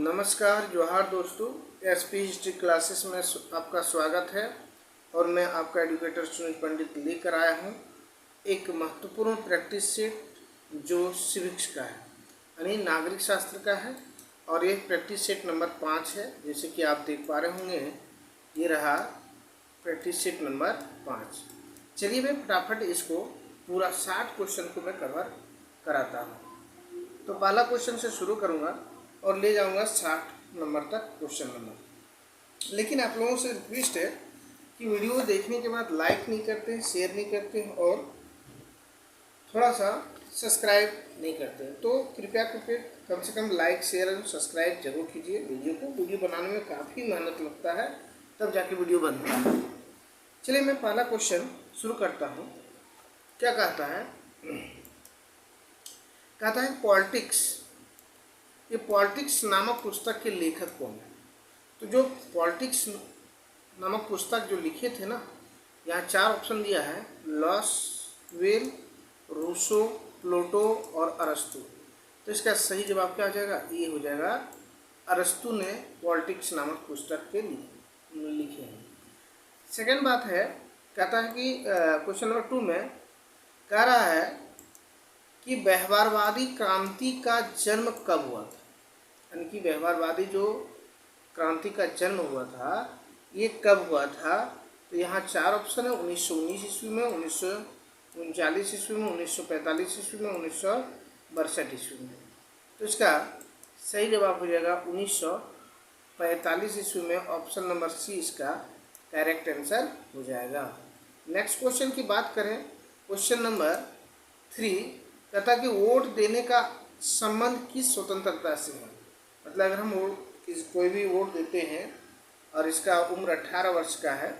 नमस्कार, जोहार दोस्तों। एसपी हिस्ट्री क्लासेस में आपका स्वागत है और मैं आपका एडुकेटर सुनील पंडित लेकर आया हूं एक महत्वपूर्ण प्रैक्टिस सेट जो सिविक्स का है, यानी नागरिक शास्त्र का है। और ये प्रैक्टिस सेट नंबर 5 है। जैसे कि आप देख पा रहे होंगे, ये रहा प्रैक्टिस सेट नंबर 5। चलिए मैं फटाफट इसको पूरा 60 क्वेश्चन को मैं कवर कराता हूँ। तो पहला क्वेश्चन से शुरू करूँगा और ले जाऊंगा 60 नंबर तक क्वेश्चन नंबर। लेकिन आप लोगों से रिक्वेस्ट है कि वीडियो देखने के बाद लाइक नहीं करते हैं, शेयर नहीं करते हैं और थोड़ा सा सब्सक्राइब नहीं करते हैं। तो कृपया करके कम से कम लाइक, शेयर और सब्सक्राइब जरूर कीजिए वीडियो को। वीडियो बनाने में काफ़ी मेहनत लगता है, तब जाके वीडियो बनता है। चलिए मैं पहला क्वेश्चन शुरू करता हूँ। क्या कहता है? कहता है पॉलिटिक्स। ये पॉलिटिक्स नामक पुस्तक के लेखक कौन है? तो जो पॉलिटिक्स नामक पुस्तक जो लिखे थे ना, यहाँ 4 ऑप्शन दिया है: लॉसवेल, रूसो, प्लेटो और अरस्तु। तो इसका सही जवाब क्या हो जाएगा? ये हो जाएगा, अरस्तु ने पॉलिटिक्स नामक पुस्तक के लिखे हैं। सेकेंड बात है, कहता है कि क्वेश्चन नंबर 2 में कह रहा है कि व्यवहारवादी क्रांति का जन्म कब हुआ था? यानी कि व्यवहारवादी जो क्रांति का जन्म हुआ था, ये कब हुआ था? तो यहाँ 4 ऑप्शन है: 1919 ईस्वी में, 1939 ईस्वी में, 1945 ईस्वी में, 1962 ईस्वी में। तो इसका सही जवाब हो जाएगा 1945 ईस्वी में। ऑप्शन नंबर सी इसका करेक्ट आंसर हो जाएगा। नेक्स्ट क्वेश्चन की बात करें, क्वेश्चन नंबर 3 कहता कि वोट देने का संबंध किस स्वतंत्रता से है? मतलब अगर हम कोई भी वोट देते हैं और इसका उम्र 18 वर्ष का है,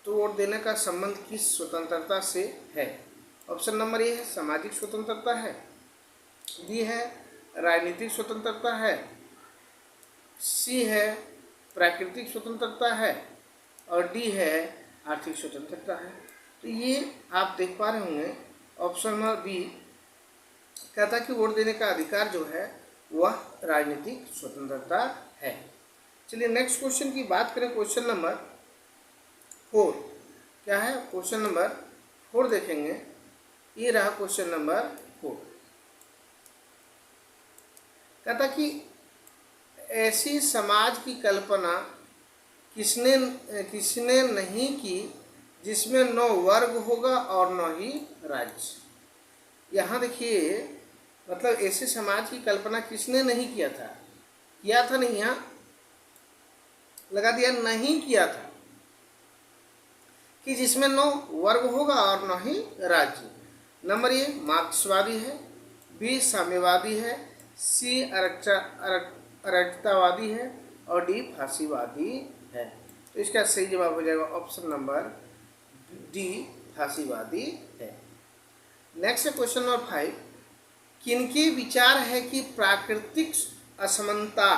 तो वोट देने का संबंध किस स्वतंत्रता से है? ऑप्शन नंबर ए है सामाजिक स्वतंत्रता है, बी है राजनीतिक स्वतंत्रता है, सी है प्राकृतिक स्वतंत्रता है और डी है आर्थिक स्वतंत्रता है। तो ये आप देख पा रहे होंगे, ऑप्शन नंबर बी कहता कि वोट देने का अधिकार जो है वह राजनीतिक स्वतंत्रता है। चलिए नेक्स्ट क्वेश्चन की बात करें, क्वेश्चन नंबर 4 क्या है? क्वेश्चन नंबर 4 देखेंगे। ये रहा क्वेश्चन नंबर 4। कहता कि ऐसी समाज की कल्पना किसने नहीं की जिसमें न वर्ग होगा और न ही राज्य। यहाँ देखिए, मतलब ऐसे समाज की कल्पना किसने नहीं किया था? किया था नहीं, यहाँ लगा दिया नहीं किया था, कि जिसमें न वर्ग होगा और न ही राज्य। नंबर ए मार्क्सवादी है, बी साम्यवादी है, सी अराजकतावादी है और डी फांसीवादी है। तो इसका सही जवाब हो जाएगा ऑप्शन नंबर डी फांसीवादी है। नेक्स्ट है क्वेश्चन नंबर 5। किनके विचार है कि प्राकृतिक असमानता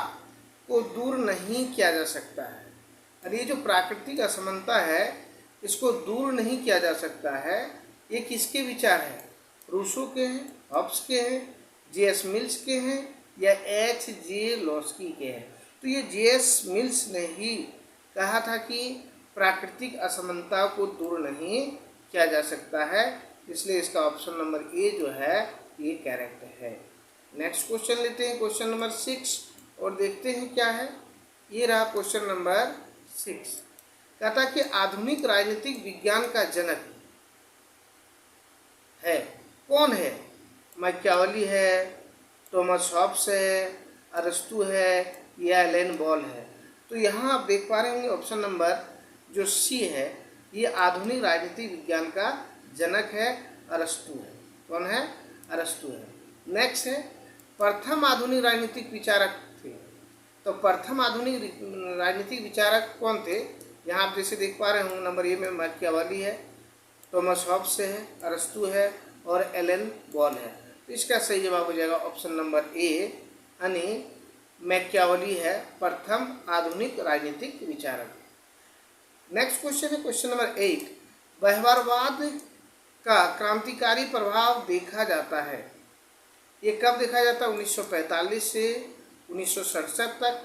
को दूर नहीं किया जा सकता है? और ये जो प्राकृतिक असमानता है, इसको दूर नहीं किया जा सकता है, ये किसके विचार है? रूसो के हैं, हॉब्स के हैं, जे.एस. मिल्स के हैं या H.J. लॉस्की के हैं? तो ये जे.एस. मिल्स ने ही कहा था कि प्राकृतिक असमानता को दूर नहीं किया जा सकता है, इसलिए इसका ऑप्शन नंबर ए जो है ये करेक्ट है। नेक्स्ट क्वेश्चन लेते हैं, क्वेश्चन नंबर 6 और देखते हैं क्या है। ये रहा क्वेश्चन नंबर 6। कहता कि आधुनिक राजनीतिक विज्ञान का जनक है कौन है? मैकियावेली है, थॉमस हॉब्स है, अरस्तु है या एलन बॉल है? तो यहाँ आप देख पा रहे होंगे ऑप्शन नंबर जो सी है, ये आधुनिक राजनीतिक विज्ञान का जनक है, अरस्तु है। कौन है? अरस्तु है। नेक्स्ट है प्रथम आधुनिक राजनीतिक विचारक थे। तो प्रथम आधुनिक राजनीतिक विचारक कौन थे? यहाँ आप जैसे देख पा रहे होंगे, नंबर ए में मैकियावेली है, थॉमस हॉब्स है, अरस्तु है और एलन बॉल है। तो इसका सही जवाब हो जाएगा ऑप्शन नंबर ए, यानी मैकियावेली है प्रथम आधुनिक राजनीतिक विचारक। नेक्स्ट क्वेश्चन है क्वेश्चन नंबर 8। व्यवहारवाद का क्रांतिकारी प्रभाव देखा जाता है, ये कब देखा जाता है? 1945 से 1967 तक,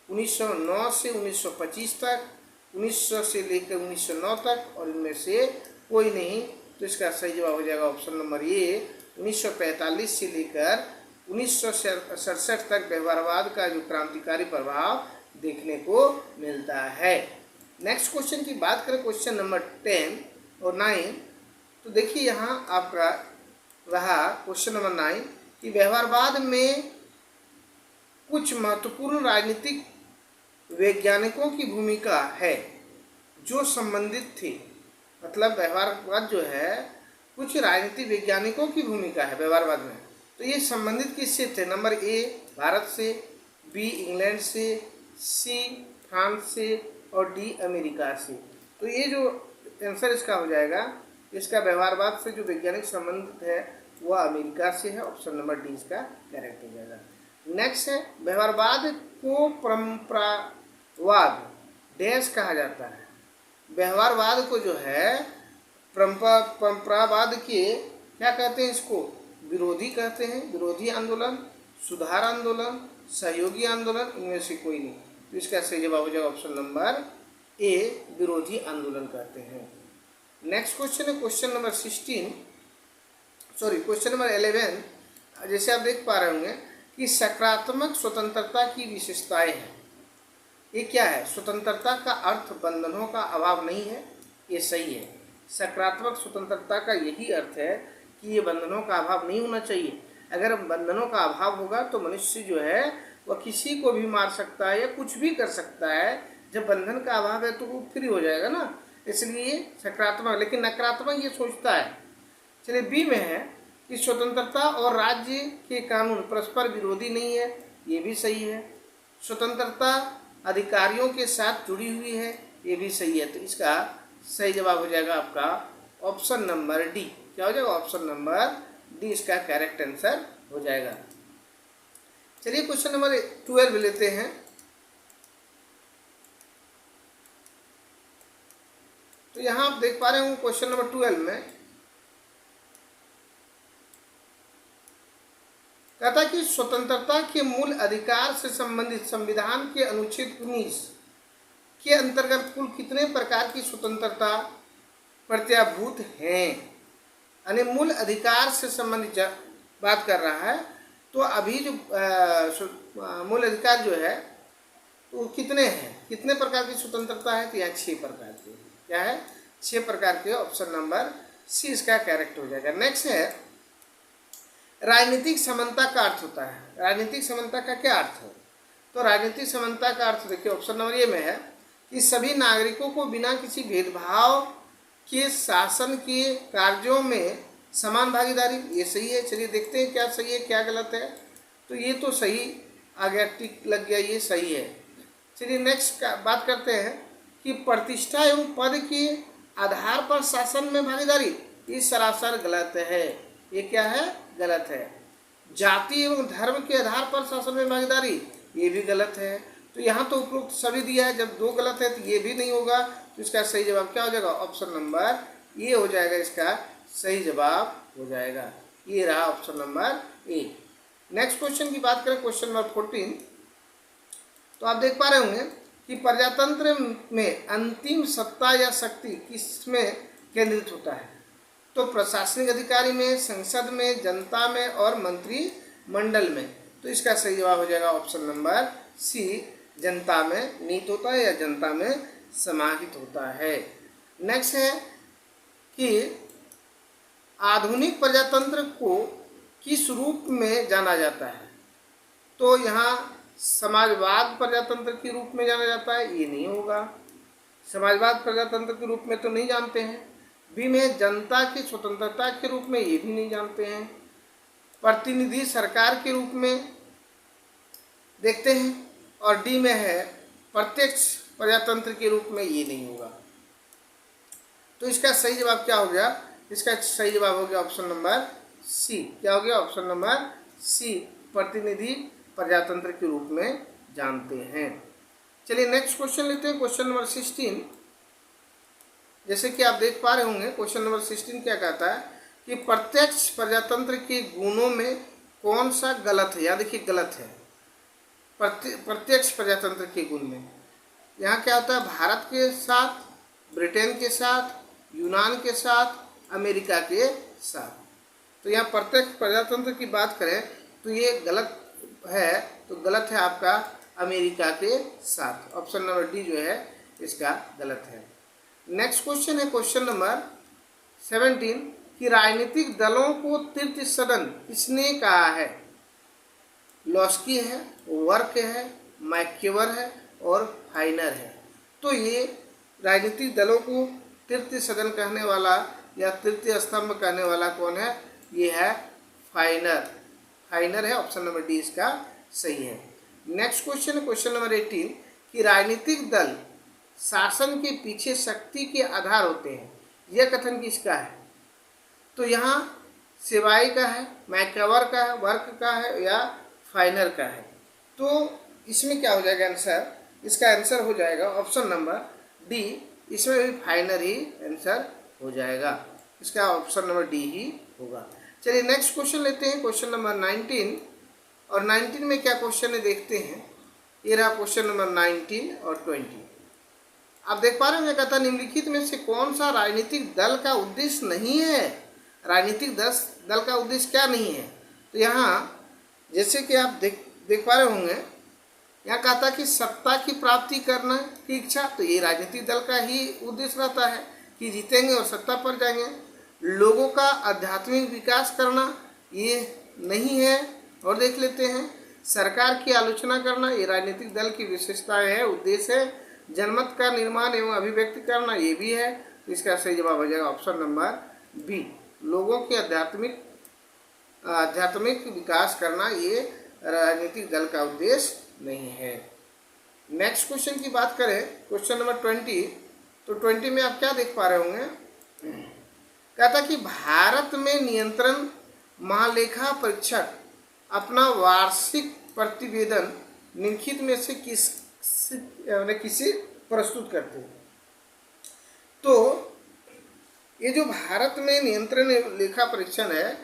1909 से 1925 तक, 1900 से लेकर 1909 तक, और इनमें से कोई नहीं। तो इसका सही जवाब हो जाएगा ऑप्शन नंबर ए, 1945 से लेकर 1967 तक व्यवहारवाद का जो क्रांतिकारी प्रभाव देखने को मिलता है। नेक्स्ट क्वेश्चन की बात करें, क्वेश्चन नंबर 10 और 9, तो देखिए यहाँ आपका रहा क्वेश्चन नंबर 9 कि व्यवहारवाद में कुछ महत्वपूर्ण राजनीतिक वैज्ञानिकों की भूमिका है जो संबंधित थे। मतलब व्यवहारवाद जो है कुछ राजनीतिक वैज्ञानिकों की भूमिका है व्यवहारवाद में, तो ये संबंधित किससे थे? नंबर ए भारत से, बी इंग्लैंड से, सी फ्रांस से, और डी अमेरिका से। तो ये जो आंसर इसका हो जाएगा, इसका व्यवहारवाद से जो वैज्ञानिक संबंधित है वह अमेरिका से है। ऑप्शन नंबर डी इसका करेक्ट हो जाएगा। नेक्स्ट है, व्यवहारवाद को परंपरावाद डैश कहा जाता है। व्यवहारवाद को जो है परंपरावाद के क्या कहते हैं? इसको विरोधी कहते हैं। विरोधी आंदोलन, सुधार आंदोलन, सहयोगी आंदोलन, इनमें से कोई नहीं। तो इसका सही जवाब हो जाएगा ऑप्शन नंबर ए, विरोधी आंदोलन कहते हैं। नेक्स्ट क्वेश्चन है क्वेश्चन नंबर 11। जैसे आप देख पा रहे होंगे कि सकारात्मक स्वतंत्रता की विशेषताएं हैं। ये क्या है? स्वतंत्रता का अर्थ बंधनों का अभाव नहीं है, ये सही है। सकारात्मक स्वतंत्रता का यही अर्थ है कि ये बंधनों का अभाव नहीं होना चाहिए। अगर बंधनों का अभाव होगा तो मनुष्य जो है वह किसी को भी मार सकता है या कुछ भी कर सकता है। जब बंधन का अभाव है तो वो फ्री हो जाएगा ना, इसलिए सकारात्मक। लेकिन नकारात्मक ये सोचता है। चलिए बी में है कि स्वतंत्रता और राज्य के कानून परस्पर विरोधी नहीं है, ये भी सही है। स्वतंत्रता अधिकारियों के साथ जुड़ी हुई है, ये भी सही है। तो इसका सही जवाब हो जाएगा आपका ऑप्शन नंबर डी। क्या हो जाएगा? ऑप्शन नंबर डी इसका करेक्ट आंसर हो जाएगा। चलिए क्वेश्चन नंबर 12 लेते हैं। तो यहाँ आप देख पा रहे हो क्वेश्चन नंबर 12 में कहता है कि स्वतंत्रता के मूल अधिकार से संबंधित संविधान के अनुच्छेद 19 के अंतर्गत कुल कितने प्रकार की स्वतंत्रता प्रत्याभूत हैं? यानी मूल अधिकार से संबंधित बात कर रहा है। तो अभी जो मूल अधिकार जो है वो कितने हैं, कितने प्रकार की स्वतंत्रता है? तो यहाँ 6 प्रकार की। क्या है? 6 प्रकार के। ऑप्शन नंबर सी इसका करेक्ट हो जाएगा। नेक्स्ट है, राजनीतिक समानता का अर्थ होता है। राजनीतिक समानता का क्या अर्थ है? तो राजनीतिक समानता का अर्थ देखिए ऑप्शन नंबर ए में है कि सभी नागरिकों को बिना किसी भेदभाव के शासन के कार्यों में समान भागीदारी, ये सही है। चलिए देखते हैं क्या सही है क्या गलत है। तो ये तो सही आ गया, टिक लग गया, ये सही है। चलिए नेक्स्ट बात करते हैं कि प्रतिष्ठा एवं पद के आधार पर शासन में भागीदारी, ये सरासर गलत है। ये क्या है? गलत है। जाति एवं धर्म के आधार पर शासन में भागीदारी, ये भी गलत है। तो यहाँ तो उपरोक्त सभी दिया है, जब 2 गलत है तो ये भी नहीं होगा। तो इसका सही जवाब क्या हो जाएगा? ऑप्शन नंबर ये हो जाएगा, इसका सही जवाब हो जाएगा। ये रहा option number A. Next question की बात करें, क्वेश्चन नंबर 14। तो आप देख पा रहे होंगे कि प्रजातंत्र में अंतिम सत्ता या शक्ति किसमें केंद्रित होता है? तो प्रशासनिक अधिकारी में, संसद में, जनता में और मंत्रिमंडल में। तो इसका सही जवाब हो जाएगा ऑप्शन नंबर सी, जनता में नीत होता है या जनता में समाहित होता है। नेक्स्ट है कि आधुनिक प्रजातंत्र को किस रूप में जाना जाता है? तो यहाँ समाजवाद प्रजातंत्र के रूप में जाना जाता है, ये नहीं होगा। समाजवाद प्रजातंत्र के रूप में तो नहीं जानते हैं। बी में जनता की स्वतंत्रता के रूप में, ये भी नहीं जानते हैं। प्रतिनिधि सरकार के रूप में देखते हैं। और डी में है प्रत्यक्ष प्रजातंत्र के रूप में, ये नहीं होगा। तो इसका सही जवाब क्या हो गया? इसका सही जवाब हो गया ऑप्शन नंबर सी। क्या हो गया? ऑप्शन नंबर सी, प्रतिनिधि प्रजातंत्र के रूप में जानते हैं। चलिए नेक्स्ट क्वेश्चन लेते हैं, क्वेश्चन नंबर 16। जैसे कि आप देख पा रहे होंगे क्वेश्चन नंबर 16 क्या कहता है कि प्रत्यक्ष प्रजातंत्र के गुणों में कौन सा गलत है? या देखिए गलत है। प्रत्यक्ष प्रजातंत्र के गुण में। यहाँ क्या होता है, भारत के साथ, ब्रिटेन के साथ, यूनान के साथ, अमेरिका के साथ। तो यहाँ प्रत्यक्ष प्रजातंत्र की बात करें तो ये गलत है, तो गलत है आपका अमेरिका के साथ। ऑप्शन नंबर डी जो है इसका गलत है। नेक्स्ट क्वेश्चन है क्वेश्चन नंबर 17 कि राजनीतिक दलों को तृतीय सदन किसने कहा है? लॉस्की है, वर्क है, मैकेवर है और फाइनर है। तो ये राजनीतिक दलों को तृतीय सदन कहने वाला या तृतीय स्तंभ कहने वाला कौन है? ये है फाइनर। फाइनर है, ऑप्शन नंबर डी इसका सही है। नेक्स्ट क्वेश्चन है क्वेश्चन नंबर 18 कि राजनीतिक दल शासन के पीछे शक्ति के आधार होते हैं, यह कथन किसका है? तो यहाँ सेवाई का है, मैकेवर का है, वर्क का है या फाइनर का है। तो इसमें क्या हो जाएगा आंसर? इसका आंसर हो जाएगा ऑप्शन नंबर डी, इसमें भी फाइनर ही आंसर हो जाएगा। इसका ऑप्शन नंबर डी ही होगा। चलिए नेक्स्ट क्वेश्चन लेते हैं क्वेश्चन नंबर 19। और 19 में क्या क्वेश्चन है देखते हैं। ये रहा क्वेश्चन नंबर 19 और 20। आप देख पा रहे होंगे, कहता निम्नलिखित में से कौन सा राजनीतिक दल का उद्देश्य नहीं है? राजनीतिक दल का उद्देश्य क्या नहीं है? तो यहाँ जैसे कि आप देख पा रहे होंगे, यहाँ कहता कि सत्ता की प्राप्ति करना की इच्छा, तो ये राजनीतिक दल का ही उद्देश्य रहता है कि जीतेंगे और सत्ता पर जाएंगे। लोगों का आध्यात्मिक विकास करना ये नहीं है। और देख लेते हैं, सरकार की आलोचना करना ये राजनीतिक दल की विशेषताएं है, उद्देश्य है। जनमत का निर्माण एवं अभिव्यक्ति करना ये भी है। तो इसका सही जवाब हो जाएगा ऑप्शन नंबर बी, लोगों के आध्यात्मिक विकास करना ये राजनीतिक दल का उद्देश्य नहीं है। नेक्स्ट क्वेश्चन की बात करें क्वेश्चन नंबर 20, तो 20 में आप क्या देख पा रहे होंगे, कहता कि भारत में नियंत्रण महालेखा परीक्षक अपना वार्षिक प्रतिवेदन निम्नलिखित में से किसी प्रस्तुत करते हैं। तो ये जो भारत में नियंत्रण लेखा परीक्षण है,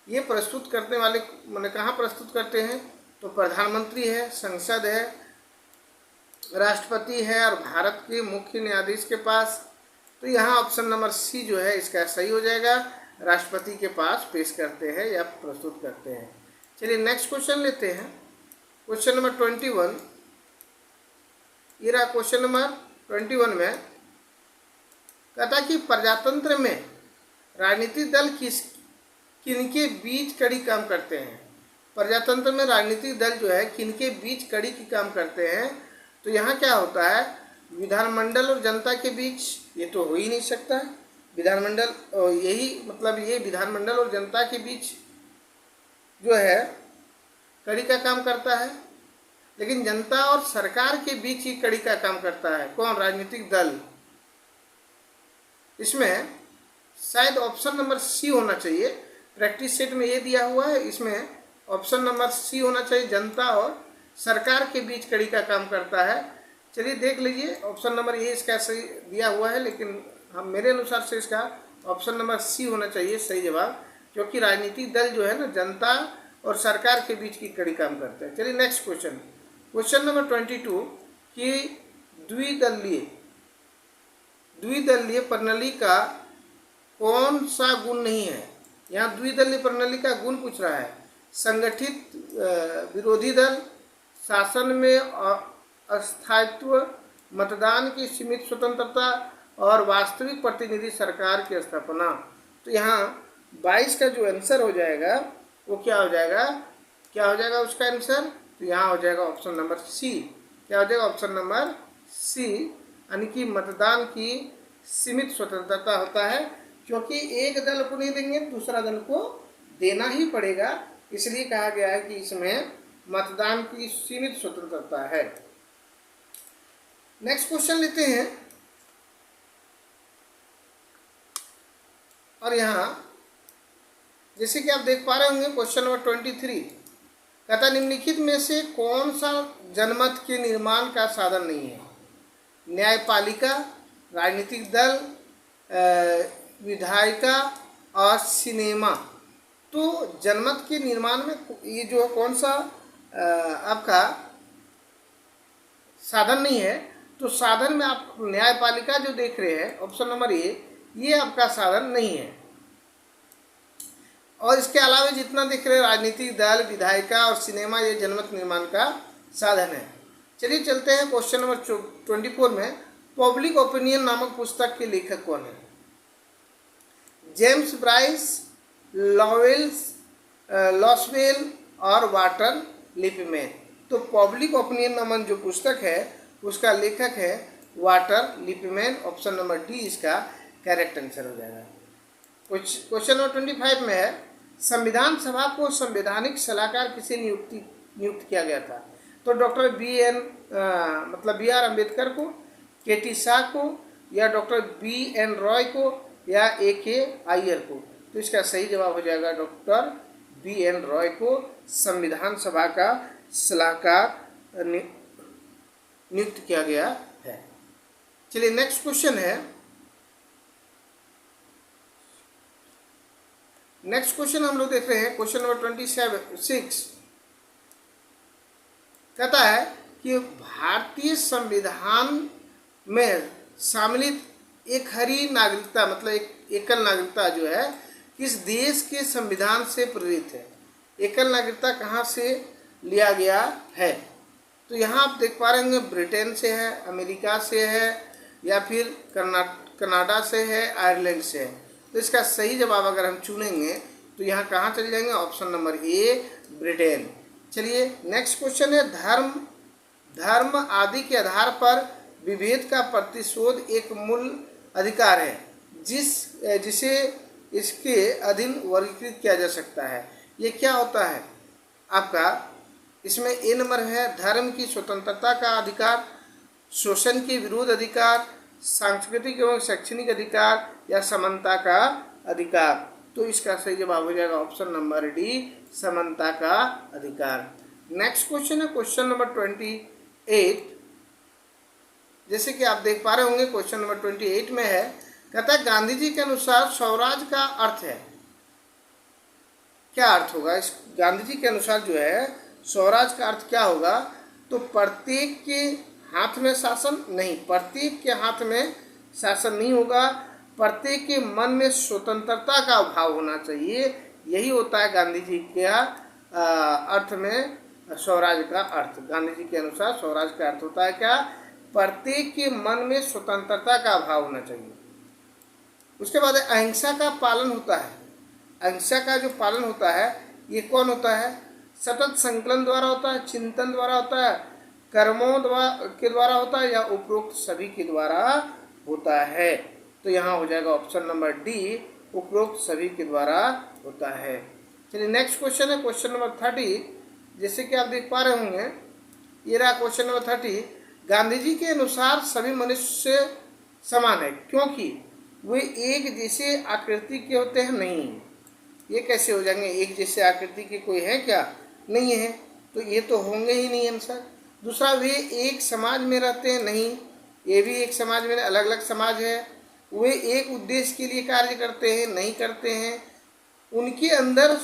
ये प्रस्तुत करने वाले मैंने कहाँ प्रस्तुत करते हैं? तो प्रधानमंत्री है, संसद है, राष्ट्रपति है और भारत के मुख्य न्यायाधीश के पास। तो यहाँ ऑप्शन नंबर सी जो है इसका सही हो जाएगा, राष्ट्रपति के पास पेश करते हैं या प्रस्तुत करते हैं। चलिए नेक्स्ट क्वेश्चन लेते हैं क्वेश्चन नंबर 21। ये रहा क्वेश्चन नंबर 21 में कहता कि प्रजातंत्र में राजनीतिक दल किनके बीच कड़ी काम करते हैं? प्रजातंत्र में राजनीतिक दल जो है किनके बीच कड़ी की काम करते हैं? तो यहाँ क्या होता है, विधानमंडल और जनता के बीच, ये तो हो ही नहीं सकता। विधानमंडल, यही मतलब ये विधानमंडल और जनता के बीच जो है कड़ी का काम करता है। लेकिन जनता और सरकार के बीच ही कड़ी का काम करता है कौन? राजनीतिक दल। इसमें शायद ऑप्शन नंबर सी होना चाहिए, प्रैक्टिस सेट में ये दिया हुआ है, इसमें ऑप्शन नंबर सी होना चाहिए, जनता और सरकार के बीच कड़ी का काम करता है। चलिए देख लीजिए, ऑप्शन नंबर ये इसका सही दिया हुआ है, लेकिन हम मेरे अनुसार से इसका ऑप्शन नंबर सी होना चाहिए सही जवाब, क्योंकि राजनीतिक दल जो है ना जनता और सरकार के बीच की कड़ी काम करते हैं। चलिए नेक्स्ट क्वेश्चन, क्वेश्चन नंबर 22 कि द्विदलीय प्रणाली का कौन सा गुण नहीं है? यहाँ द्विदलीय प्रणाली का गुण पूछ रहा है। संगठित विरोधी दल, शासन में अस्थायित्व, मतदान की सीमित स्वतंत्रता और वास्तविक प्रतिनिधि सरकार की स्थापना। तो यहाँ 22 का जो आंसर हो जाएगा वो क्या हो जाएगा उसका आंसर? तो यहाँ हो जाएगा ऑप्शन नंबर सी। क्या हो जाएगा? ऑप्शन नंबर सी, यानी कि मतदान की सीमित स्वतंत्रता होता है, क्योंकि एक दल को नहीं देंगे दूसरा दल को देना ही पड़ेगा, इसलिए कहा गया है कि इसमें मतदान की सीमित स्वतंत्रता है। नेक्स्ट क्वेश्चन लेते हैं, और यहाँ जैसे कि आप देख पा रहे होंगे क्वेश्चन नंबर 23 कहता निम्नलिखित में से कौन सा जनमत के निर्माण का साधन नहीं है? न्यायपालिका, राजनीतिक दल, विधायिका और सिनेमा। तो जनमत के निर्माण में ये जो कौन सा आपका साधन नहीं है, तो साधन में आप न्यायपालिका जो देख रहे हैं ऑप्शन नंबर ए, ये आपका साधन नहीं है। और इसके अलावा जितना देख रहे हैं राजनीतिक दल, विधायिका और सिनेमा, ये जनमत निर्माण का साधन है। चलिए चलते हैं क्वेश्चन नंबर 24 में। पब्लिक ओपिनियन नामक पुस्तक के लेखक कौन है? जेम्स ब्राइस, लॉसवेल और वाटर लिपमैन। तो पब्लिक ओपिनियन नामक जो पुस्तक है उसका लेखक है water Lipman. Option number D इसका करेक्ट आंसर हो जाएगा। क्वेश्चन नंबर 25 में है, संविधान सभा को संवैधानिक सलाहकार किसे नियुक्त किया गया था? तो डॉक्टर बी आर अम्बेडकर को, के.टी. शाह को, या डॉक्टर बी.एन. रॉय को, या ए.के. अय्यर को। तो इसका सही जवाब हो जाएगा डॉक्टर बी.एन. रॉय को संविधान सभा का सलाहकार नियुक्त किया गया है। चलिए नेक्स्ट क्वेश्चन है। नेक्स्ट क्वेश्चन हम लोग देख रहे हैं क्वेश्चन नंबर 26 कहता है कि भारतीय संविधान में सम्मिलित एक हरी नागरिकता मतलब एक एकल नागरिकता जो है किस देश के संविधान से प्रेरित है? एकल नागरिकता कहाँ से लिया गया है? तो यहाँ आप देख पा रहे होंगे ब्रिटेन से है, अमेरिका से है, या फिर कनाडा से है, आयरलैंड से है। तो इसका सही जवाब अगर हम चुनेंगे तो यहाँ कहाँ चले जाएंगे? Option number A, Britain. चलिए नेक्स्ट क्वेश्चन है, धर्म आदि के आधार पर विभेद का प्रतिशोध एक मूल अधिकार है जिसे इसके अधीन वर्गीकृत किया जा सकता है। ये क्या होता है आपका? इसमें ए नंबर है धर्म की स्वतंत्रता का अधिकार, शोषण के विरुद्ध अधिकार, सांस्कृतिक एवं शैक्षणिक अधिकार, या समानता का अधिकार। तो इसका सही जवाब हो जाएगा ऑप्शन नंबर डी, समानता का अधिकार। नेक्स्ट क्वेश्चन है क्वेश्चन नंबर 28। जैसे कि आप देख पा रहे होंगे क्वेश्चन नंबर 28 में है, कहता है गांधी जी के अनुसार स्वराज का अर्थ है। क्या अर्थ होगा इस? गांधी जी के अनुसार जो है स्वराज का अर्थ क्या होगा? तो प्रत्येक के हाथ में शासन नहीं, प्रत्येक के हाथ में शासन नहीं होगा, प्रत्येक के मन में स्वतंत्रता का भाव होना चाहिए। यही होता है गांधी जी के अर्थ में स्वराज का अर्थ। गांधी जी के अनुसार स्वराज का अर्थ होता है क्या? प्रत्येक के मन में स्वतंत्रता का भाव होना चाहिए। उसके बाद अहिंसा का पालन होता है। अहिंसा का जो पालन होता है ये कौन होता है? सतत संकलन द्वारा होता है, चिंतन द्वारा होता है, कर्मों के द्वारा होता है, या उपरोक्त सभी के द्वारा होता है। तो यहाँ हो जाएगा ऑप्शन नंबर डी, उपरोक्त सभी के द्वारा होता है। चलिए नेक्स्ट क्वेश्चन है क्वेश्चन नंबर 30। जैसे कि आप देख पा रहे होंगे ये रहा क्वेश्चन नंबर 30। गांधी जी के अनुसार सभी मनुष्य समान है क्योंकि वे एक जैसे आकृति के होते हैं। नहीं, ये कैसे हो जाएंगे? एक जैसे आकृति के कोई है क्या? नहीं है, तो ये तो होंगे ही नहीं आंसर। दूसरा, वे एक समाज में रहते हैं। नहीं, ये भी एक समाज में अलग अलग समाज है। वे एक उद्देश्य के लिए कार्य करते हैं। नहीं करते हैं। उनके अंदर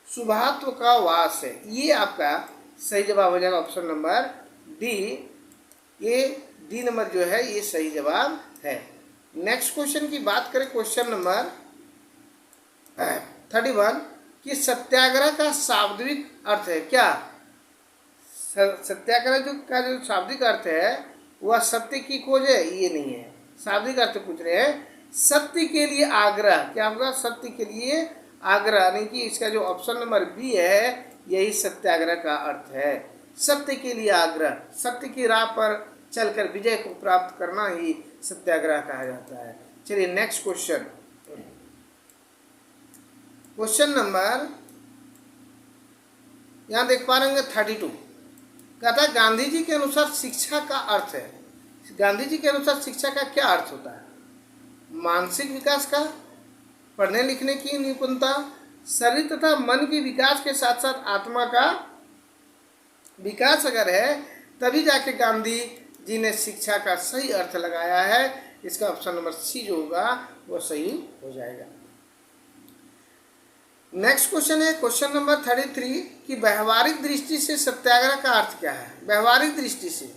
शुभात्व का वास है। ये आपका सही जवाब हो जाएगा ऑप्शन नंबर डी। ये डी नंबर जो है ये सही जवाब है। नेक्स्ट क्वेश्चन की बात करें क्वेश्चन नंबर 31 कि सत्याग्रह का शाब्दिक अर्थ है क्या? सत्याग्रह का जो शाब्दिक अर्थ है वह सत्य की खोज है? ये नहीं है। शाब्दिक अर्थ पूछ रहे हैं सत्य के लिए आग्रह। क्या होगा? सत्य के लिए आग्रह, यानी कि इसका जो ऑप्शन नंबर बी है यही सत्याग्रह का अर्थ है। सत्य के लिए आग्रह, सत्य की राह पर चलकर विजय को प्राप्त करना ही सत्याग्रह कहा जाता है। चलिए नेक्स्ट क्वेश्चन, क्वेश्चन नंबर यहाँ देख पा रहे हैं 32। कहता है गांधी जी के अनुसार शिक्षा का अर्थ है। गांधी जी के अनुसार शिक्षा का क्या अर्थ होता है? मानसिक विकास का, पढ़ने लिखने की निपुणता, शरीर तथा मन के विकास के साथ साथ आत्मा का विकास अगर है तभी जाके गांधी जी ने शिक्षा का सही अर्थ लगाया है। इसका ऑप्शन नंबर सी जो होगा वो सही हो जाएगा। नेक्स्ट क्वेश्चन है क्वेश्चन नंबर 33 कि व्यवहारिक दृष्टि से सत्याग्रह का अर्थ क्या है? व्यवहारिक दृष्टि से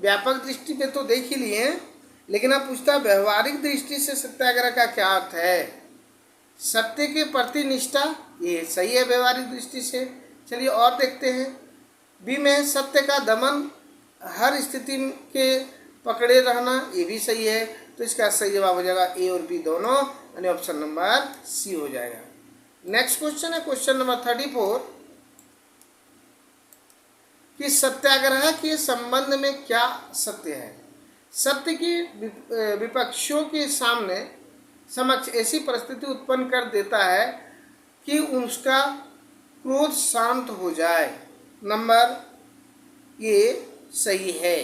व्यापक दृष्टि पे तो देख ही लिए हैं, लेकिन अब पूछता है व्यवहारिक दृष्टि से सत्याग्रह का क्या अर्थ है। सत्य के प्रति निष्ठा, ये सही है व्यवहारिक दृष्टि से। चलिए और देखते हैं। बी में सत्य का दमन, हर स्थिति के पकड़े रहना, ये भी सही है। तो इसका सही जवाब हो जाएगा ए और बी दोनों, यानी ऑप्शन नंबर सी हो जाएगा। नेक्स्ट क्वेश्चन है क्वेश्चन नंबर 34 कि सत्याग्रह के संबंध में क्या सत्य है। सत्य की विपक्षियों के समक्ष ऐसी परिस्थिति उत्पन्न कर देता है कि उसका क्रोध शांत हो जाए। नंबर ये सही है।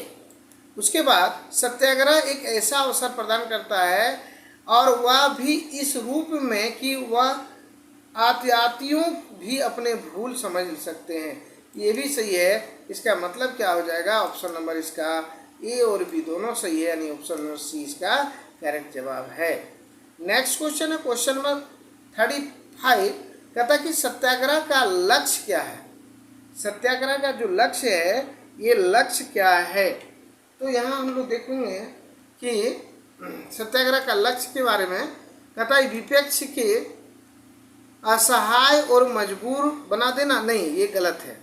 उसके बाद सत्याग्रह एक ऐसा अवसर प्रदान करता है और वह भी इस रूप में कि वह आतयातियों भी अपने भूल समझ सकते हैं। ये भी सही है। इसका मतलब क्या हो जाएगा, ऑप्शन नंबर इसका ए और बी दोनों सही है, यानी ऑप्शन नंबर सी इसका करेक्ट जवाब है। नेक्स्ट क्वेश्चन है क्वेश्चन नंबर 35, कहता है कि सत्याग्रह का लक्ष्य क्या है। सत्याग्रह का जो लक्ष्य है, ये लक्ष्य क्या है। तो यहाँ हम लोग देखेंगे कि सत्याग्रह का लक्ष्य के बारे में कहता है विपक्ष के असहाय और मजबूर बना देना, नहीं ये गलत है,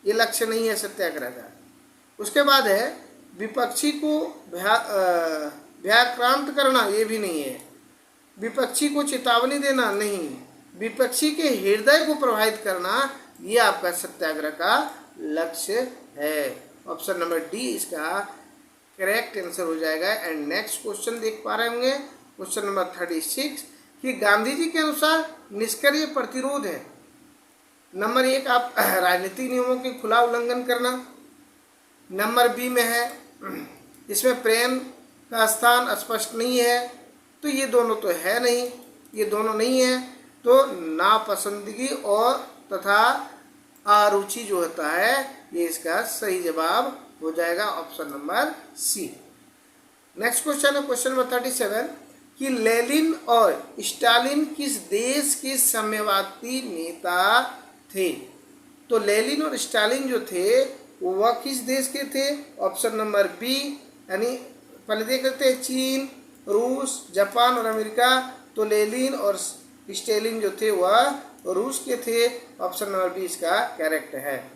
ये लक्ष्य नहीं है सत्याग्रह का। उसके बाद है विपक्षी को भ्रांत करना, ये भी नहीं है। विपक्षी को चेतावनी देना, नहीं। विपक्षी के हृदय को प्रभावित करना, ये आपका सत्याग्रह का लक्ष्य है। ऑप्शन नंबर डी इसका करेक्ट आंसर हो जाएगा। एंड नेक्स्ट क्वेश्चन देख पा रहे होंगे क्वेश्चन नंबर 36 कि गांधी जी के अनुसार निष्क्रिय प्रतिरोध है। नंबर 1 आप राजनीतिक नियमों के खुला उल्लंघन करना। नंबर बी में है इसमें प्रेम का स्थान स्पष्ट नहीं है, तो ये दोनों तो है नहीं, ये दोनों नहीं है। तो नापसंदगी और तथा अरुचि जो होता है, ये इसका सही जवाब हो जाएगा, option number C. Next question है क्वेश्चन नंबर 37 कि लेनिन और स्टालिन किस देश के साम्यवादी नेता थे। तो लेनिन और स्टालिन जो थे वह किस देश के थे, ऑप्शन नंबर बी, यानी पहले देख लेते हैं चीन, रूस, जापान और अमेरिका। तो लेनिन और स्टालिन जो थे वह रूस के थे, ऑप्शन नंबर बी इसका करेक्ट है।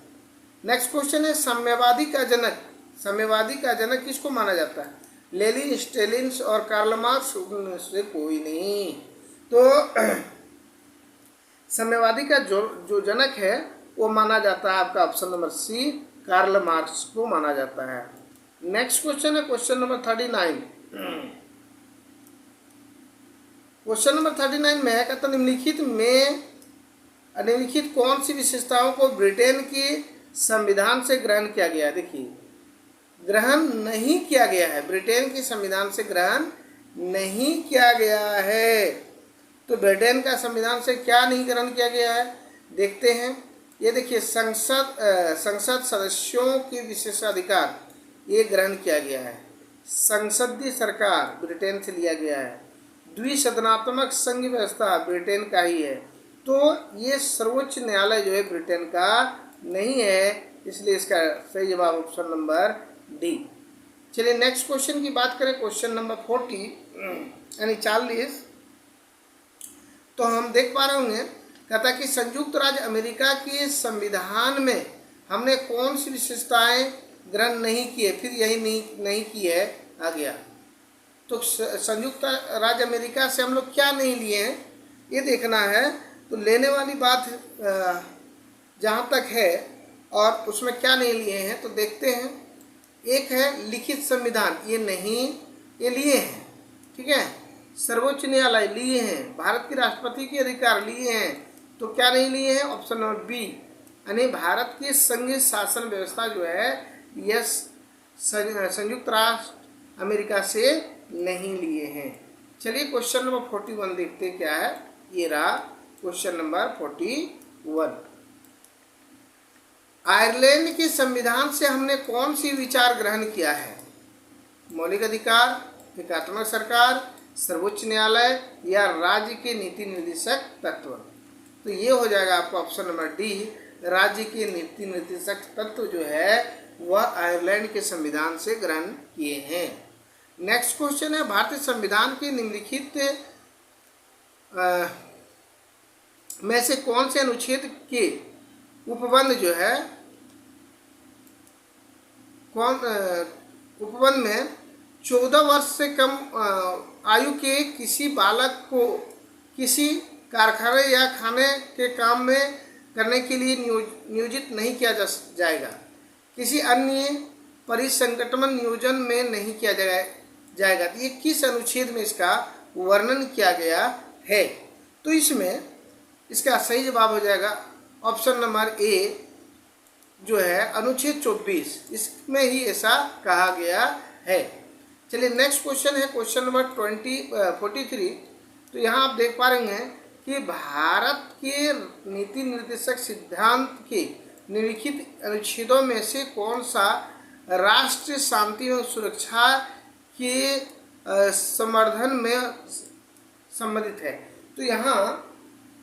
नेक्स्ट क्वेश्चन है साम्यवादी का जनक। साम्यवादी का जनक किसको माना जाता है, लेनिन, स्टालिन और कार्ल मार्क्स से कोई नहीं। तो साम्यवादी का जो जनक है वो माना जाता है आपका option number C, Karl Marx को माना जाता है। नेक्स्ट क्वेश्चन है क्वेश्चन नंबर 39। क्वेश्चन नंबर 39 में है कहता निम्नलिखित कौन सी विशेषताओं को ब्रिटेन के संविधान से ग्रहण किया गया है। देखिए ग्रहण नहीं किया गया है, ब्रिटेन के संविधान से ग्रहण नहीं किया गया है। तो ब्रिटेन का संविधान से क्या नहीं ग्रहण किया गया है, देखते हैं। ये देखिए संसद सदस्यों के विशेषाधिकार ये ग्रहण किया गया है। संसदीय सरकार ब्रिटेन से लिया गया है। द्विसदनात्मक संघ व्यवस्था ब्रिटेन का ही है। तो ये सर्वोच्च न्यायालय जो है ब्रिटेन का नहीं है, इसलिए इसका सही जवाब ऑप्शन नंबर डी। चलिए नेक्स्ट क्वेश्चन की बात करें क्वेश्चन नंबर 40 यानी 40। तो हम देख पा रहे होंगे कहता कि संयुक्त राज्य अमेरिका के संविधान में हमने कौन सी विशेषताएं ग्रहण नहीं की है, फिर यही नहीं की है आ गया। तो संयुक्त राज्य अमेरिका से हम लोग क्या नहीं लिए हैं ये देखना है। तो लेने वाली बात जहाँ तक है और उसमें क्या नहीं लिए हैं तो देखते हैं। एक है लिखित संविधान, ये नहीं, ये लिए हैं, ठीक है। सर्वोच्च न्यायालय लिए हैं, भारत के राष्ट्रपति के अधिकार लिए हैं, तो क्या नहीं लिए हैं, ऑप्शन नंबर बी, यानी भारत की संघीय शासन व्यवस्था जो है यह संयुक्त राष्ट्र अमेरिका से नहीं लिए हैं। चलिए क्वेश्चन नंबर 41 देखते हैं क्या है। ये रहा क्वेश्चन नंबर 41। आयरलैंड के संविधान से हमने कौन सी विचार ग्रहण किया है, मौलिक अधिकार, एकात्मक सरकार, सर्वोच्च न्यायालय या राज्य के नीति निर्देशक तत्व। तो ये हो जाएगा आपका ऑप्शन नंबर डी, राज्य के नीति निर्देशक तत्व जो है वह आयरलैंड के संविधान से ग्रहण किए हैं। नेक्स्ट क्वेश्चन है, भारतीय संविधान के निम्नलिखित में से कौन से अनुच्छेद के उपबंध जो है उपबंध में 14 वर्ष से कम आयु के किसी बालक को किसी कारखाने या खाने के काम में करने के लिए नियोजित नहीं किया जाएगा, किसी अन्य परिसंगठन नियोजन में नहीं किया जाएगा। तो ये किस अनुच्छेद में इसका वर्णन किया गया है? तो इसमें इसका सही जवाब हो जाएगा ऑप्शन नंबर ए जो है अनुच्छेद 24, इसमें ही ऐसा कहा गया है। चलिए नेक्स्ट क्वेश्चन है क्वेश्चन नंबर 43। तो यहाँ आप देख पा रहे हैं कि भारत के नीति निर्देशक सिद्धांत के निम्नलिखित अनुच्छेदों में से कौन सा राष्ट्रीय शांति एवं सुरक्षा के संवर्धन में संबंधित है? तो यहाँ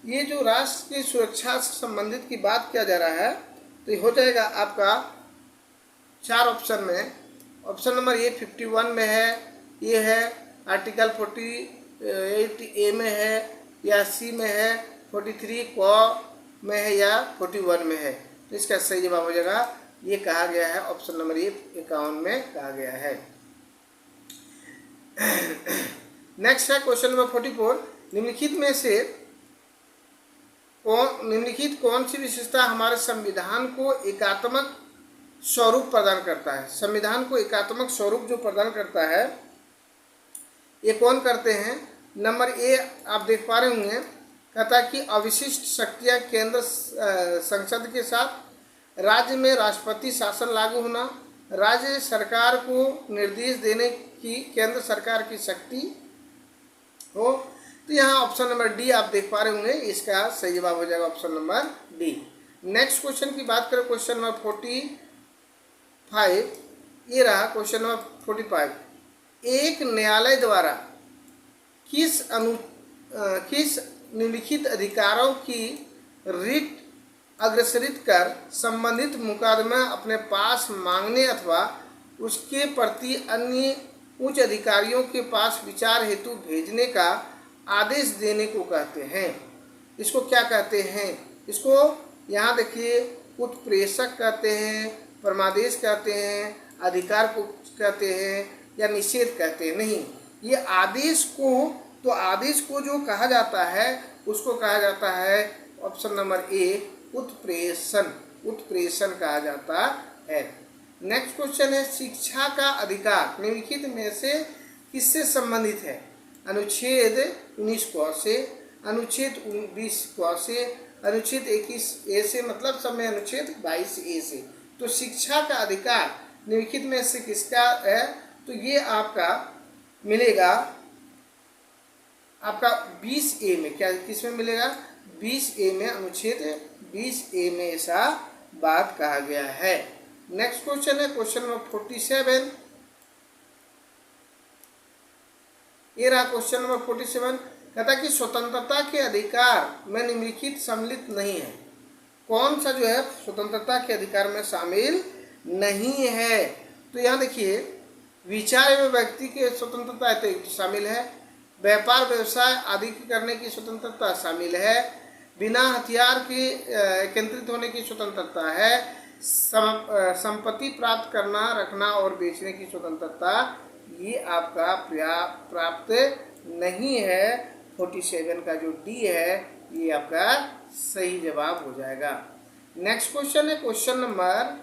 ये जो राष्ट्र की सुरक्षा से संबंधित की बात किया जा रहा है, तो ये हो जाएगा आपका 4 ऑप्शन में। ऑप्शन नंबर ए 51 में है, ये है आर्टिकल 48A में है, या सी में है 43 क में है, या 41 में है। तो इसका सही जवाब हो जाएगा, ये कहा गया है ऑप्शन नंबर ए 51 में कहा गया है। नेक्स्ट है क्वेश्चन नंबर 44। निम्नलिखित कौन सी विशेषता हमारे संविधान को एकात्मक स्वरूप प्रदान करता है? संविधान को एकात्मक स्वरूप जो प्रदान करता है, ये कौन करते हैं? नंबर ए आप देख पा रहे होंगे, कहता है कि अविशिष्ट शक्तियाँ केंद्र संसद के साथ, राज्य में राष्ट्रपति शासन लागू होना, राज्य सरकार को निर्देश देने की केंद्र सरकार की शक्ति हो। तो यहाँ ऑप्शन नंबर डी आप देख पा रहे होंगे, इसका सही जवाब हो जाएगा option number D. Next question की बात करें, क्वेश्चन नंबर 45, ये रहा क्वेश्चन नंबर 45। एक न्यायालय द्वारा किस निम्नलिखित अधिकारों की रिट अग्रसरित कर संबंधित मुकदमा अपने पास मांगने अथवा उसके प्रति अन्य उच्च अधिकारियों के पास विचार हेतु भेजने का आदेश देने को कहते हैं? इसको क्या कहते हैं? इसको यहाँ देखिए उत्प्रेषक कहते हैं, परमादेश कहते हैं, अधिकार को कहते हैं, या निषेध कहते हैं? नहीं, ये आदेश को, तो आदेश को जो कहा जाता है उसको कहा जाता है ऑप्शन नंबर ए उत्प्रेषण कहा जाता है। नेक्स्ट क्वेश्चन है, शिक्षा का अधिकार निम्नलिखित में से किससे संबंधित है? अनुच्छेद 19 क से, अनुच्छेद 20 क से, अनुच्छेद 21A से, मतलब सब में अनुच्छेद 22A से। तो शिक्षा का अधिकार निम्नलिखित में से किसका है? तो ये आपका मिलेगा आपका 20A में। क्या किस में मिलेगा? 20A में, अनुच्छेद 20A में ऐसा बात कहा गया है। नेक्स्ट क्वेश्चन है क्वेश्चन नंबर 47। ये रहा क्वेश्चन नंबर 47, कहता कि स्वतंत्रता के अधिकार में निम्नलिखित सम्मिलित नहीं है। कौन सा जो है स्वतंत्रता के अधिकार में शामिल नहीं है? तो यहाँ देखिए, विचार एवं व्यक्ति के स्वतंत्रता शामिल है, व्यापार व्यवसाय आदि की करने की स्वतंत्रता शामिल है, बिना हथियार के एकत्रित होने की स्वतंत्रता है, संपत्ति प्राप्त करना, रखना और बेचने की स्वतंत्रता ये आपका प्राप्त नहीं है। 47 का जो डी है ये आपका सही जवाब हो जाएगा। नेक्स्ट क्वेश्चन है क्वेश्चन नंबर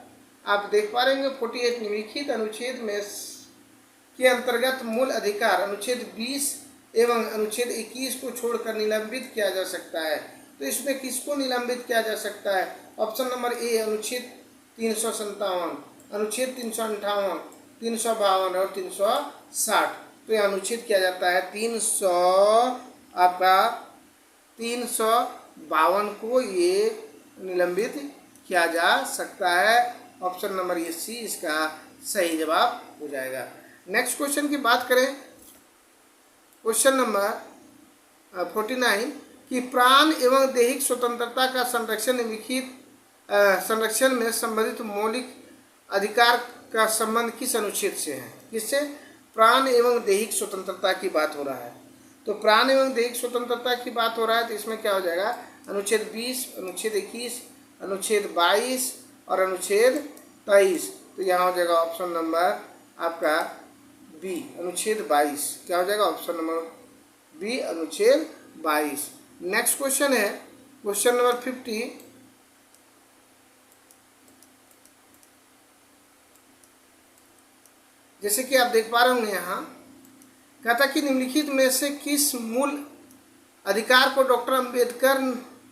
आप देख पा रहे होंगे 48। निम्नलिखित अनुच्छेद में के अंतर्गत मूल अधिकार अनुच्छेद 20 एवं अनुच्छेद 21 को छोड़कर निलंबित किया जा सकता है। तो इसमें किसको निलंबित किया जा सकता है? ऑप्शन नंबर ए अनुच्छेद 357, अनुच्छेद 358, 352 और 360। तो यह अनुच्छेद किया जाता है 352 को ये निलंबित किया जा सकता है। ऑप्शन नंबर ये सी इसका सही जवाब हो जाएगा। नेक्स्ट क्वेश्चन की बात करें, क्वेश्चन नंबर 49 कि प्राण एवं दैहिक स्वतंत्रता का संरक्षण निम्नलिखित संरक्षण में संबंधित मौलिक अधिकार का संबंध किस अनुच्छेद से है? किससे? प्राण एवं दैहिक स्वतंत्रता की बात हो रहा है। तो प्राण एवं दैहिक स्वतंत्रता की बात हो रहा है, तो इसमें क्या हो जाएगा? अनुच्छेद 20, अनुच्छेद 21, अनुच्छेद 22 और अनुच्छेद 23। तो यहाँ हो जाएगा ऑप्शन नंबर आपका बी, अनुच्छेद 22। क्या हो जाएगा? ऑप्शन नंबर बी, अनुच्छेद 22। नेक्स्ट क्वेश्चन है क्वेश्चन नंबर 50। जैसे कि आप देख पा रहे होंगे यहाँ कहता कि निम्नलिखित में से किस मूल अधिकार को डॉक्टर अंबेडकर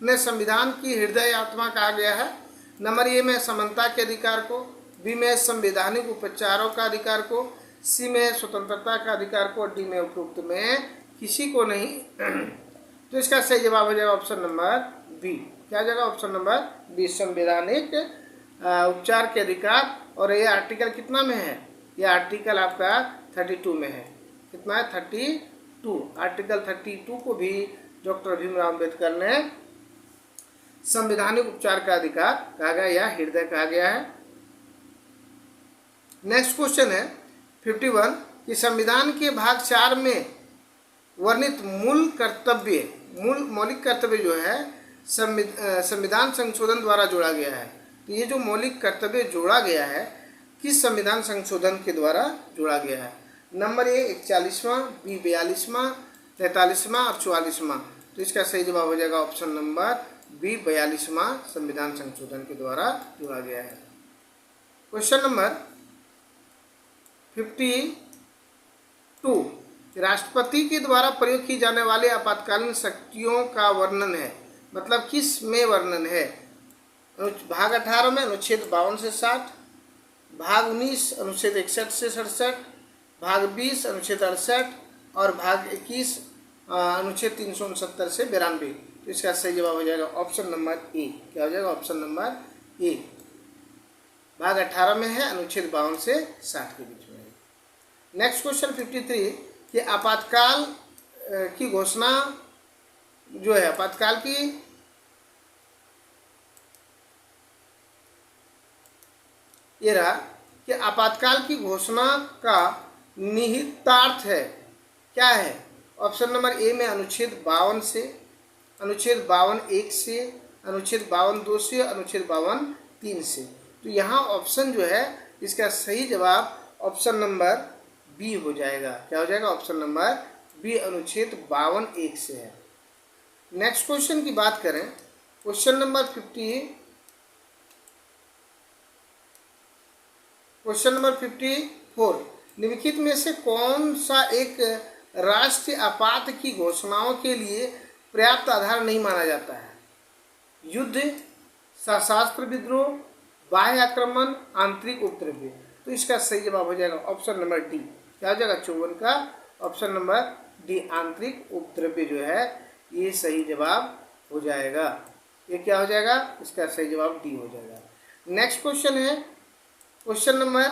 ने संविधान की हृदय आत्मा कहा गया है? नंबर ए में समानता के अधिकार को, बी में संवैधानिक उपचारों का अधिकार को, सी में स्वतंत्रता का अधिकार को, डी में उपरोक्त में किसी को नहीं। तो इसका सही जवाब हो जाएगा ऑप्शन नंबर बी। क्या हो जाएगा? ऑप्शन नंबर बी, संवैधानिक उपचार के अधिकार। और ये आर्टिकल कितना में है? ये आर्टिकल आपका 32 में है। कितना है? 32। आर्टिकल 32 को भी डॉक्टर भीमराव अम्बेडकर ने संवैधानिक उपचार का अधिकार कहा गया या हृदय कहा गया है। नेक्स्ट क्वेश्चन है 51 कि संविधान के भाग 4 में वर्णित मौलिक कर्तव्य जो है संविधान संशोधन द्वारा जोड़ा गया है। तो ये जो मौलिक कर्तव्य जोड़ा गया है किस संविधान संशोधन के द्वारा जोड़ा गया है? नंबर ए 41वां, बी 42वां, 43वां और 44वां। तो इसका सही जवाब हो जाएगा ऑप्शन नंबर बी, 42वां संविधान संशोधन के द्वारा जोड़ा गया है। क्वेश्चन नंबर 52 राष्ट्रपति के द्वारा प्रयोग की जाने वाले आपातकालीन शक्तियों का वर्णन है। मतलब किस में वर्णन है? भाग 18 में अनुच्छेद 52 से 60, भाग 19 अनुच्छेद 61 से 67, भाग 20 अनुच्छेद 68 और भाग 21 अनुच्छेद 369 से 92। तो इसका सही जवाब हो जाएगा ऑप्शन नंबर ए। क्या हो जाएगा? Option number A. भाग 18 में है, अनुच्छेद 52 से 60 के बीच में है। नेक्स्ट क्वेश्चन 53 कि आपातकाल की घोषणा जो है, आपातकाल की ये रहा कि आपातकाल की घोषणा का निहितार्थ है क्या है? ऑप्शन नंबर ए में अनुच्छेद 52 से, अनुच्छेद 52(1) से, अनुच्छेद 52(2) से, अनुच्छेद 52(3) से। तो यहाँ ऑप्शन जो है इसका सही जवाब ऑप्शन नंबर बी हो जाएगा। क्या हो जाएगा? ऑप्शन नंबर बी, अनुच्छेद 52(1) से है। नेक्स्ट क्वेश्चन की बात करें क्वेश्चन नंबर 54 निम्नलिखित में से कौन सा एक राष्ट्रीय आपात की घोषणाओं के लिए पर्याप्त आधार नहीं माना जाता है? युद्ध, सशस्त्र विद्रोह, बाह्य आक्रमण, आंतरिक उपद्रव। तो इसका सही जवाब हो जाएगा ऑप्शन नंबर डी। क्या हो जाएगा? 54 का ऑप्शन नंबर डी, आंतरिक उपद्रव जो है ये सही जवाब हो जाएगा। ये क्या हो जाएगा? इसका सही जवाब डी हो जाएगा। नेक्स्ट क्वेश्चन है क्वेश्चन नंबर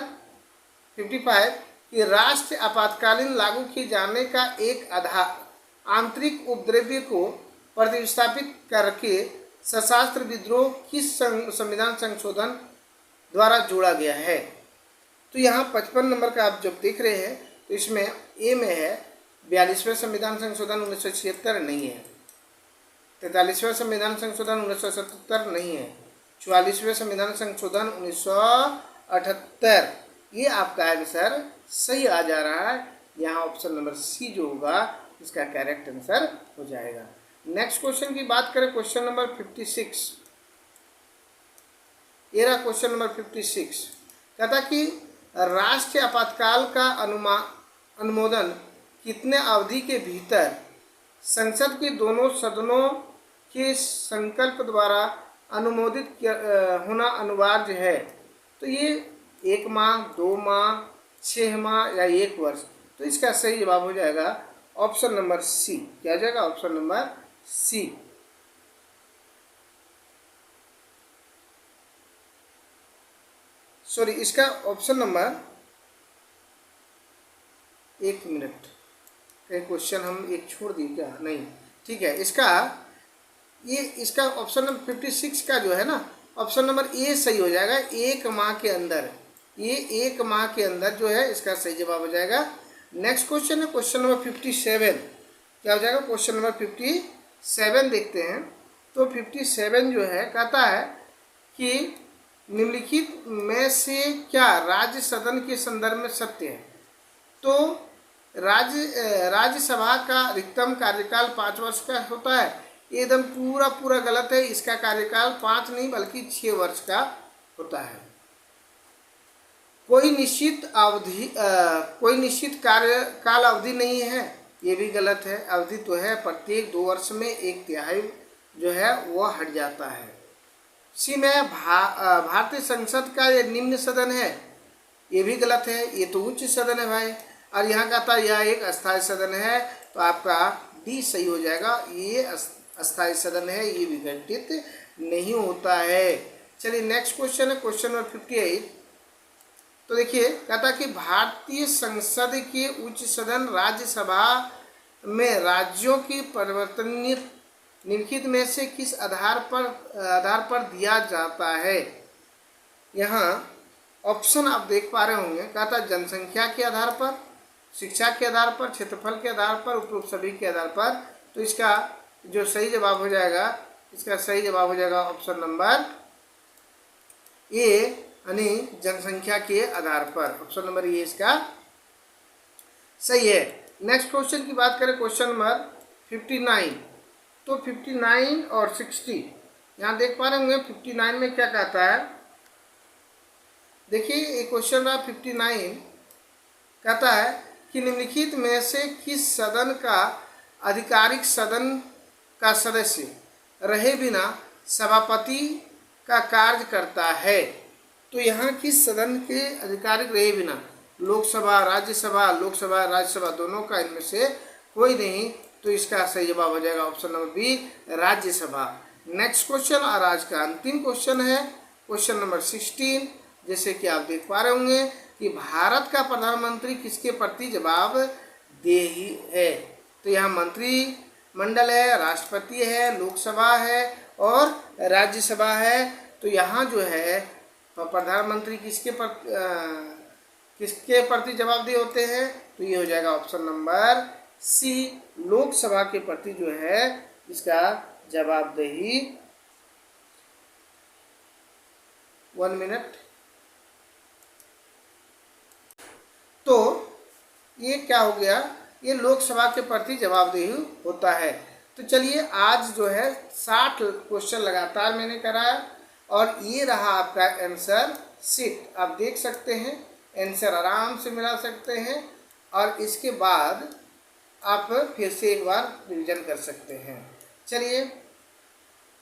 55 कि राष्ट्रीय आपातकालीन लागू किए जाने का एक आधार आंतरिक उपद्रव को प्रतिस्थापित करके सशस्त्र विद्रोह किस संविधान संशोधन द्वारा जोड़ा गया है? तो यहाँ 55 नंबर का आप जब देख रहे हैं तो इसमें ए में है 42वें संविधान संशोधन 1976 नहीं है, 43वें संविधान संशोधन 1977 नहीं है, 44वें संविधान संशोधन 1978। ये आपका आंसर सही आ जा रहा है। यहाँ ऑप्शन नंबर सी जो होगा इसका करेक्ट आंसर हो जाएगा। नेक्स्ट क्वेश्चन की बात करें क्वेश्चन नंबर 56। ये रहा क्वेश्चन नंबर 56। कहता कि राष्ट्रीय आपातकाल का अनुमोदन कितने अवधि के भीतर संसद के दोनों सदनों के संकल्प द्वारा अनुमोदित होना अनिवार्य है? तो ये 1 माह, 2 माह, 6 माह या 1 वर्ष। तो इसका सही जवाब हो जाएगा ऑप्शन नंबर सी। क्या हो जाएगा? Option number C. सॉरी, इसका ऑप्शन नंबर, एक मिनट, कहीं क्वेश्चन हम एक छोड़ दिए क्या? नहीं, ठीक है। इसका ऑप्शन नंबर 56 का जो है ना, ऑप्शन नंबर ए सही हो जाएगा। 1 माह के अंदर ये 1 माह के अंदर जो है इसका सही जवाब हो जाएगा। नेक्स्ट क्वेश्चन है क्वेश्चन नंबर 57। क्या हो जाएगा? क्वेश्चन नंबर 57 देखते हैं। तो 57 जो है कहता है कि निम्नलिखित में से क्या राज्य सदन के संदर्भ में सत्य है? तो राज्यसभा का अधिकतम कार्यकाल 5 वर्ष का होता है। ये एकदम पूरा गलत है। इसका कार्यकाल 5 नहीं बल्कि 6 वर्ष का होता है। कोई निश्चित काल अवधि नहीं है, ये भी गलत है। अवधि तो है, प्रत्येक 2 वर्ष में 1/3 जो है वो हट जाता है। सी में भारतीय संसद का ये निम्न सदन है, ये भी गलत है। ये तो उच्च सदन है भाई। और यहाँ कहता है यह एक अस्थायी सदन है, तो आपका डी सही हो जाएगा। ये अस्थायी सदन है, ये विघटित नहीं होता है। चलिए नेक्स्ट क्वेश्चन है क्वेश्चन नंबर 58। तो देखिए कहता कि भारतीय संसद के उच्च सदन राज्यसभा में राज्यों की परिवर्तनीय निम्नलिखित में से किस आधार पर दिया जाता है? यहाँ ऑप्शन आप देख पा रहे होंगे। कहता जनसंख्या के आधार पर, शिक्षा के आधार पर, क्षेत्रफल के आधार पर, उपरोक्त सभी के आधार पर। तो इसका जो सही जवाब हो जाएगा, इसका सही जवाब हो जाएगा ऑप्शन नंबर ए, यानी जनसंख्या के आधार पर। ऑप्शन नंबर ए इसका सही है। नेक्स्ट क्वेश्चन की बात करें क्वेश्चन नंबर 59। तो 59 और 60 यहाँ देख पा रहे होंगे। 59 में क्या कहता है? देखिए ये क्वेश्चन रहा 59। कहता है कि निम्नलिखित में से किस सदन का आधिकारिक सदन का सदस्य रहे बिना सभापति का कार्य करता है? तो यहाँ किस सदन के आधिकारिक रहे बिना? लोकसभा, राज्यसभा, लोकसभा राज्यसभा दोनों का, इनमें से कोई नहीं। तो इसका सही जवाब हो जाएगा option number B, Rajya Sabha. Next question और आज का अंतिम क्वेश्चन है क्वेश्चन नंबर 16। जैसे कि आप देख पा रहे होंगे कि भारत का प्रधानमंत्री किसके प्रति जवाबदेही है? तो यहाँ मंत्रिमंडल है, राष्ट्रपति है, लोकसभा है और राज्यसभा है। तो यहाँ जो है प्रधानमंत्री किसके प्रति जवाबदेह होते हैं? तो ये हो जाएगा ऑप्शन नंबर सी, लोकसभा के प्रति जो है इसका जवाबदेही। 1 मिनट। तो ये क्या हो गया? ये लोकसभा के प्रति जवाबदेही होता है। तो चलिए आज जो है 60 क्वेश्चन लगातार मैंने कराया और ये रहा आपका आंसर शीट। आप देख सकते हैं, आंसर आराम से मिला सकते हैं और इसके बाद आप फिर से एक बार रिवीजन कर सकते हैं। चलिए,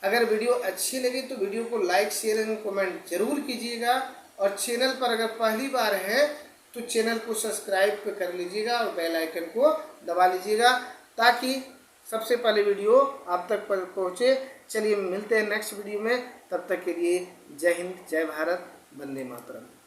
अगर वीडियो अच्छी लगी तो वीडियो को लाइक, शेयर एंड कमेंट जरूर कीजिएगा और चैनल पर अगर पहली बार है तो चैनल को सब्सक्राइब कर लीजिएगा और बेल आइकन को दबा लीजिएगा ताकि सबसे पहले वीडियो आप तक पहुँचे। चलिए मिलते हैं नेक्स्ट वीडियो में, तब तक के लिए जय हिंद, जय भारत, वंदे मातरम।